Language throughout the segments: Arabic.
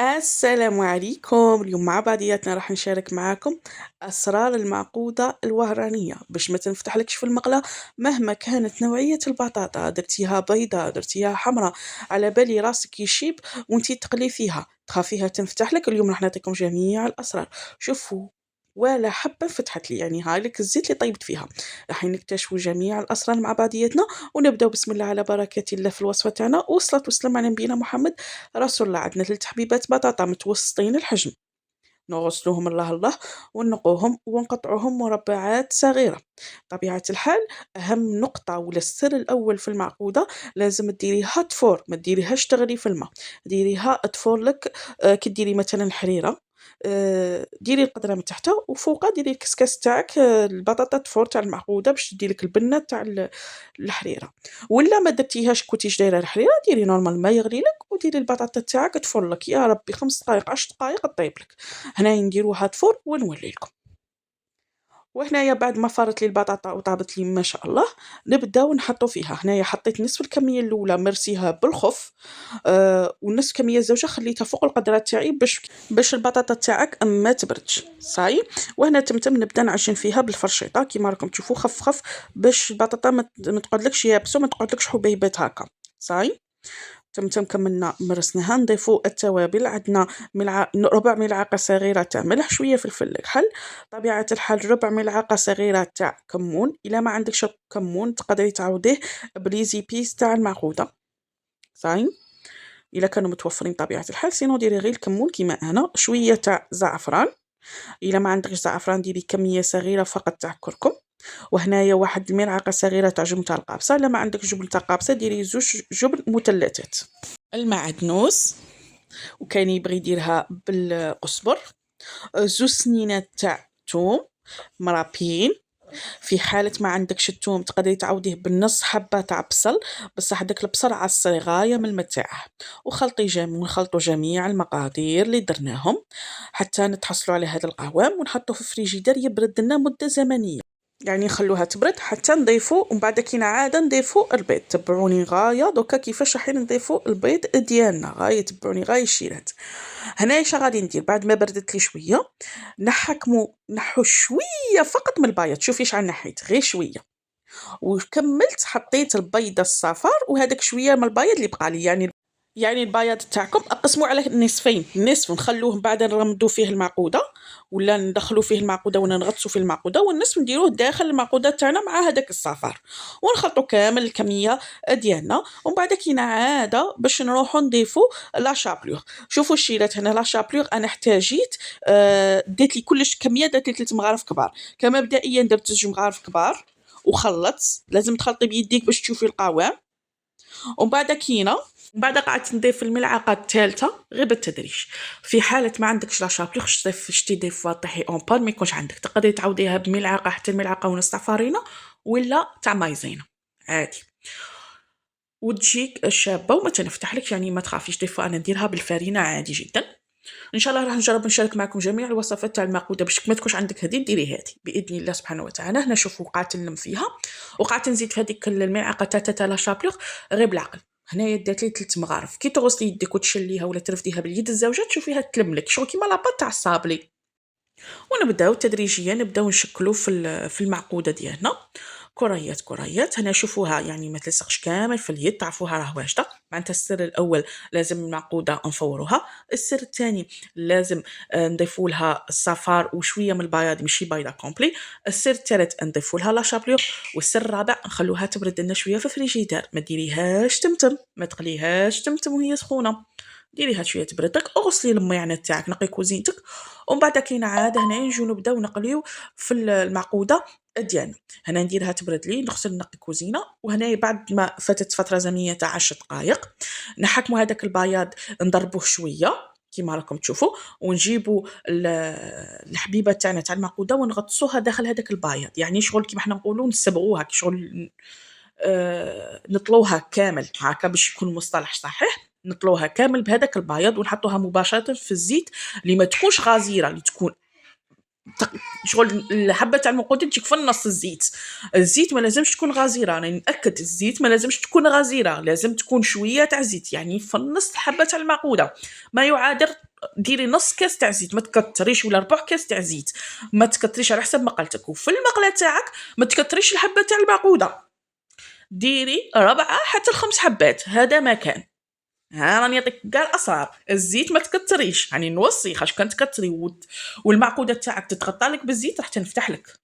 السلام عليكم. اليوم مع بعضياتنا راح نشارك معاكم أسرار المعقودة الوهرانية باش ما تنفتحلكش في المقلة مهما كانت نوعية البطاطا، درتيها بيضة درتيها حمراء، على بالي راسك يشيب وانتي تقلي فيها تخافيها تنفتحلك. اليوم راح نعطيكم جميع الأسرار. شوفوا، ولا حبة فتحت لي، يعني هاي لك الزيت اللي طيبت فيها. راح نكتشفوا جميع الأسرار مع بعضياتنا ونبداو بسم الله على بركة الله في الوصفة تاعنا. وصلت وسلام على نبينا محمد رسول الله. عندنا 3 حبيبات بطاطا متوسطين الحجم، نغسلوهم الله الله ونقوهم ونقطعوهم مربعات صغيرة. طبيعة الحال، أهم نقطة ولا السر الأول في المعقودة لازم ديريها تفور، ما ديريهاش تغلي في الماء، ديريها تفور لك. كي ديري مثلا حريرة، ديري القدرة من تحت وفوقها ديري الكسكاس تاعك، البطاطا تفور تاع المعقودة باش تديلك البنة تاع الحريرة. ولا ما درتيهاش كنتيش دايرة الحريرة، ديري نورمال ما يغلي لك وديري البطاطا تاعك تفور لك، يا ربي 5 دقايق 10 دقايق طيب لك. هنايا نديروها تفور ونولي لكم. وهنايا بعد ما فرت لي البطاطا وطابت لي ما شاء الله، نبداو نحطو فيها. هنايا حطيت نصف الكميه الاولى مرسيها بالخف، والنصف الكميه الزوجه خليتها فوق القدره تاعي باش البطاطا تاعك ما تبردش صاي. وهنا تمتم نبدا نعجن فيها بالفرشيطه كيما راكم تشوفوا، خف خف باش البطاطا ما تقعدلكش يابسه، ما تقعدلكش حبيبات هكا صاي. تمتم كملنا مرسناها. نضيفو التوابل، عندنا ربع ملعقة صغيرة تاع ملح، شوية فلفل حل، طبيعة الحال ربع ملعقة صغيرة تاع كمون. إلا ما عندكش كمون تقدري تعوضيه بليزي بيس تاع المعقودة صاي، إلا كانوا متوفرين طبيعة الحال. سينو ديري غير الكمون كيما أنا. شوية تاع زعفران، إلا ما عندكش زعفران ديري كمية صغيرة فقط تاع كركم. وهنايا واحد الملعقة صغيرة تاع جبن تاع القابصة. إلا ما عندك جبن تاع القابصة ديري 2 جبن مثلثات. المعدنوس، وكاين يبغي يديرها بالقزبر. 2 سنينات تاع توم مرابين. في حالة ما عندكش التوم تقدري تعوضيه بالنص حبة تاع بصل، بصح داك البصل عصري غاية من المتاعه. ونخلطوا جميع المقادير اللي درناهم حتى نتحصلوا على هذا القوام، ونحطوه في الفريجيدير يبرد لنا مدة زمنية. يعني نخلوها تبرد حتى نضيفو، ومن بعد كي عادة نضيفو البيض. تبعوني غاية دوكا كيفاش راح نضيفو البيض ديالنا، غاية تبعوني غاية الشيرات. هنا ايش غادي ندير بعد ما بردت لي شويه؟ نحو شويه فقط من البياض. شوفي شحال نحيت، غير شويه. وكملت حطيت البيضه الصفار وهذاك شويه من البياض اللي بقى لي. يعني البياض تاعكم اقسموا على نصفين، نصف نخلوه بعد نرمدوا فيه المعقوده ولا ندخلوا فيه المعقوده ولا نغطسوا فيه المعقوده، والنصف نديروه داخل المعقوده تاعنا مع هذاك الصفار، ونخلطوا كامل الكميه ديالنا. ومن بعد كينا عاده باش نروحوا نضيفوا لا شابلور. شوفوا الشيلات هنا لا شابلور انا احتاجيت، ديت لي كلش كميه، درت لي 3 مغارف كبار. كمبدئيا درت 2 مغارف كبار وخلطت، لازم تخلطي بيديك باش تشوفي القوام. ومن بعد كينا من بعد قعدت نضيف الملعقه الثالثه غير بالتدريج. في حاله ما عندكش لا شابلور شتي دي فوا طيحي اون بال ما يكونش عندك، تقدري تعوضيها بملعقه حتى الملعقه ونص تاع فارينه ولا تاع مايزينا عادي، وتجيك شابه وما تنفتحلكش. يعني ما تخافيش، دي فوا انا نديرها بالفارينه عادي جدا. ان شاء الله راح نجرب نشارك معكم جميع الوصفات تاع المعقوده باش ما تكونش عندك هذه ديري هذه باذن الله سبحانه وتعالى. هنا شوفوا وقعت نلم فيها وقعت نزيد في هذيك الملعقه تاع لا شابلور غير بالعقل. هنايا دات لي 3 مغارف. كي تغسلي يدك وتشليها ولا ترفديها باليد الزوجه تشوفيها تلم لك شغل كيما لاباط تاع الصابلي. ونبداو تدريجيا نبداو نشكلوا في المعقوده ديالنا كريات كريات. هنا شوفوها يعني ما تلصقش كامل في اليد، تعرفوها راه واجده. معناتها السر الاول لازم المعقوده نفوروها. السر الثاني لازم نضيفوا لها الصفار وشويه من البياض ماشي بيضه كومبلي. السر الثالث نضيفوا لها لا شابلور. والسر الرابع نخلوها تبرد لنا شويه في الفريجيدير، ما ديريهاش تمتم، ما تقليهاش تمتم وهي سخونه، ديريها شويه تبردك. اغسلي الميانه تاعك، نقي كوزينتك. ومن بعد كاين عاده هنا نجيو نبداو نقليو في المعقوده ديالنا. هنا نديرها تبرد لي، نغسل نقي كوزينه. وهنا بعد ما فاتت فتره زمنيه تاع 10 دقائق نحكموا هذاك البياض نضربوه شويه كيما راكم تشوفوا، ونجيبوا الحبيبه تاعنا تاع المعقوده ونغطسوها داخل هذاك البياض. يعني شغل كيما حنا نقولوا نسبغوها شغل، نطلوها كامل هكا باش يكون المصطلح صحيح. نطلوها كامل بهذاك البياض ونحطوها مباشره في الزيت اللي ما تكونش غازيره، اللي تكون شغل الحبه تاع المقود تجيك في النص. الزيت ما لازمش تكون غزيره، انا ناكد الزيت ما لازمش تكون غزيره، لازم تكون شويه تاع زيت يعني في النص الحبه تاع المعقوده، ما يعادل ديري نص كاس تاع زيت، ما تكتريش، ولا ربع كاس تاع زيت، ما تكتريش على حسب مقلتك. وفي المقله تاعك ما تكتريش الحبه تاع المعقوده، ديري 4 حتى ل5 حبات، هذا ما كان. ها راني نعطيك كاع الاسرار. الزيت ما تكتريش، يعني نوصي خاش كان تكتري والمعقوده تاعك تتغطى لك بالزيت راح تنفتح لك.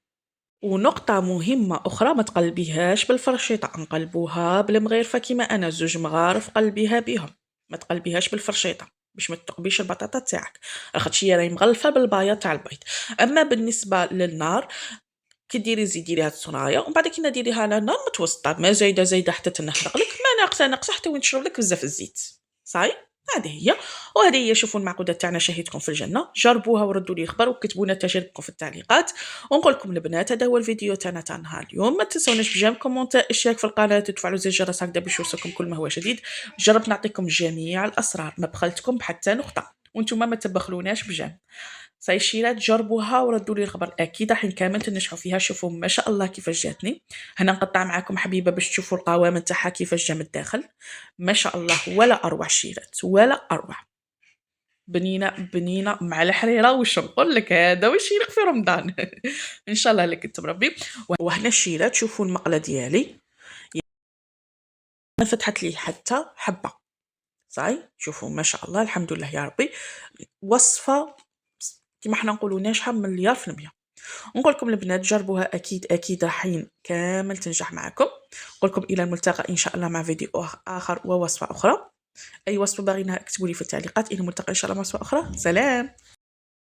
ونقطة مهمة أخرى، ما تقلبيهاش بالفرشيطة، نقلبوها بالمغيرفة كيما أنا، 2 مغارف قلبيها بيهم، ما تقلبيهاش بالفرشيطة باش ما تقبيش البطاطا تاعك، لاخاطش هي راهي مغلفة بالباية تاع البيض. أما بالنسبة للنار، كي ديري زيد ديريها الصنايه، ومن بعد كي ديريها على نار متوسطه، ما زايده حتى تنحرق لك، ما ناقصه حتى وين تشرب لك بزاف الزيت. صاي، هذه هي. وهذه هي، شوفوا المعقوده تاعنا شهيتكم في الجنه، جربوها وردوا لي الخبر وكتبوا لنا تجاربكم في التعليقات. ونقول لكم البنات، هذا هو الفيديو تاعنا تاع نهار اليوم. ما تنسوناش بجيم كومونتير، اشتراك في القناه، وتفعلوا زر الجرس هكذا باش يوصلكم كل ما هو جديد. جربت نعطيكم جميع الاسرار، ما بخلتكم بحتى نقطه، وانتم ما تبخلوناش بجام. صاي الشيرات، جربوها وردوا لي الخبر، اكيد راح كامل تنجحوا فيها. شوفوا ما شاء الله كيفاش جاتني. هنا نقطع معكم حبيبه باش تشوفوا القوام تاعها كيفاش جا من الداخل. ما شاء الله، ولا اروع الشيرات، ولا اروع. بنينه بنينه مع الحريره، واش نقول لك، هذا واش يليق في رمضان. ان شاء الله لك كتب ربي. وهنا الشيرات، شوفوا المقله ديالي ما فتحت لي حتى حبه. صاي، شوفوا ما شاء الله، الحمد لله يا ربي. وصفه كيما حنا نقولوا ناجحه مليار في المية. نقول لكم البنات جربوها، اكيد راحين كامل تنجح معكم. نقول لكم الى الملتقى ان شاء الله مع فيديو اخر ووصفه اخرى. اي وصفه باغينها اكتبوا لي في التعليقات. الى الملتقى ان شاء الله مع وصفه اخرى. سلام.